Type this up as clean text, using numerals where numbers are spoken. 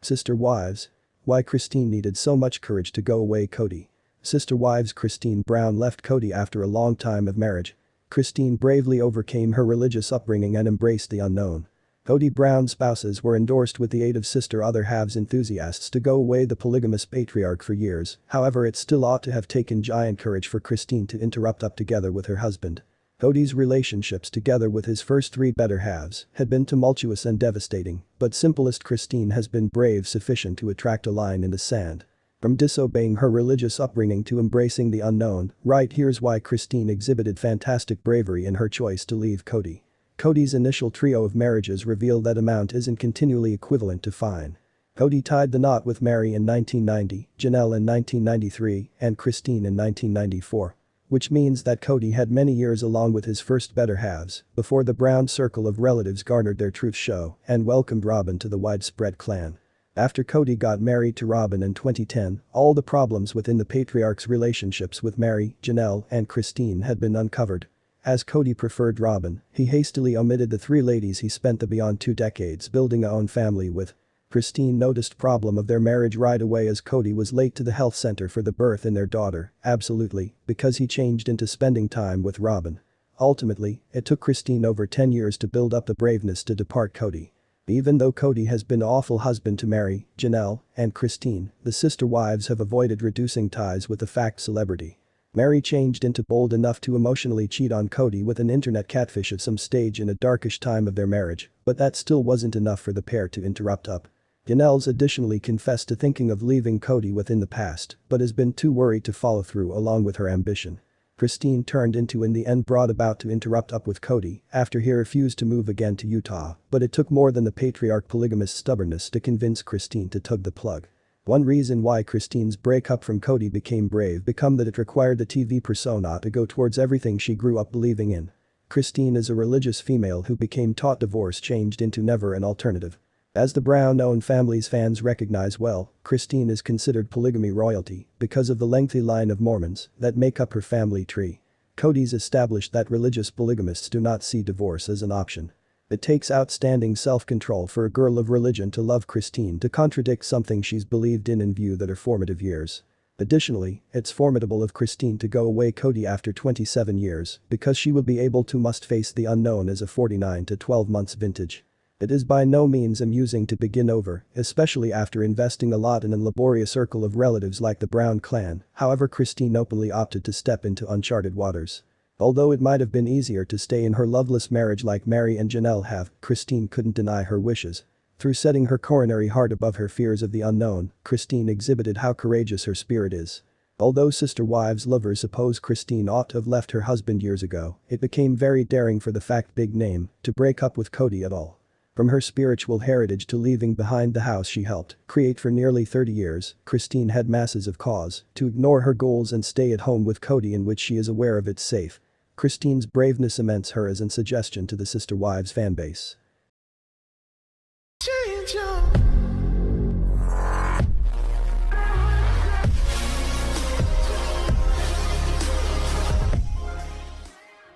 Sister Wives. Why Christine needed so much courage to go away. Kody. Sister Wives. Christine Brown left Kody after a long time of marriage. Christine bravely overcame her religious upbringing and embraced the unknown. Kody Brown's spouses were endorsed with the aid of sister other halves enthusiasts to go away the polygamous patriarch for years, however it still ought to have taken giant courage for Christine to interrupt up together with her husband. Kody's relationships together with his first three better halves had been tumultuous and devastating, but simplest Christine has been brave sufficient to attract a line in the sand. From disobeying her religious upbringing to embracing the unknown, right here's why Christine exhibited fantastic bravery in her choice to leave Kody. Kody's initial trio of marriages reveal that amount isn't continually equivalent to fine. Kody tied the knot with Mary in 1990, Janelle in 1993, and Christine in 1994. Which means that Kody had many years along with his first better halves before the Brown circle of relatives garnered their truth show and welcomed Robyn to the widespread clan. After Kody got married to Robyn in 2010, all the problems within the patriarch's relationships with Mary, Janelle, and Christine had been uncovered. As Kody preferred Robyn, he hastily omitted the three ladies he spent the beyond 2 decades building a own family with. Christine noticed problem of their marriage right away as Kody was late to the health center for the birth in their daughter, absolutely, because he changed into spending time with Robyn. Ultimately, it took Christine over 10 years to build up the braveness to depart Kody. Even though Kody has been an awful husband to Mary, Janelle, and Christine, the sister wives have avoided reducing ties with the fact celebrity. Mary changed into bold enough to emotionally cheat on Kody with an internet catfish at some stage in a darkish time of their marriage, but that still wasn't enough for the pair to interrupt up. Janelle's additionally confessed to thinking of leaving Kody within the past, but has been too worried to follow through along with her ambition. Christine turned into in the end brought about to interrupt up with Kody after he refused to move again to Utah, but it took more than the patriarch polygamist stubbornness to convince Christine to tug the plug. One reason why Christine's breakup from Kody became brave became that it required the TV persona to go towards everything she grew up believing in. Christine is a religious female who became taught divorce changed into never an alternative. As the Brown-owned family's fans recognize well, Christine is considered polygamy royalty because of the lengthy line of Mormons that make up her family tree. Kody's established that religious polygamists do not see divorce as an option. It takes outstanding self-control for a girl of religion to love Christine to contradict something she's believed in view that her formative years. Additionally, it's formidable of Christine to go away Kody after 27 years because she will be able to must face the unknown as a 49 to 12 months vintage. It is by no means amusing to begin over, especially after investing a lot in a laborious circle of relatives like the Brown clan, however Christine openly opted to step into uncharted waters. Although it might have been easier to stay in her loveless marriage like Mary and Janelle have, Christine couldn't deny her wishes. Through setting her coronary heart above her fears of the unknown, Christine exhibited how courageous her spirit is. Although sister wives lovers suppose Christine ought to have left her husband years ago, it became very daring for the fact big name to break up with Kody at all. From her spiritual heritage to leaving behind the house she helped create for nearly 30 years, Christine had masses of cause to ignore her goals and stay at home with Kody in which she is aware of it's safe. Christine's braveness cements her as a suggestion to the sister wives fanbase. Change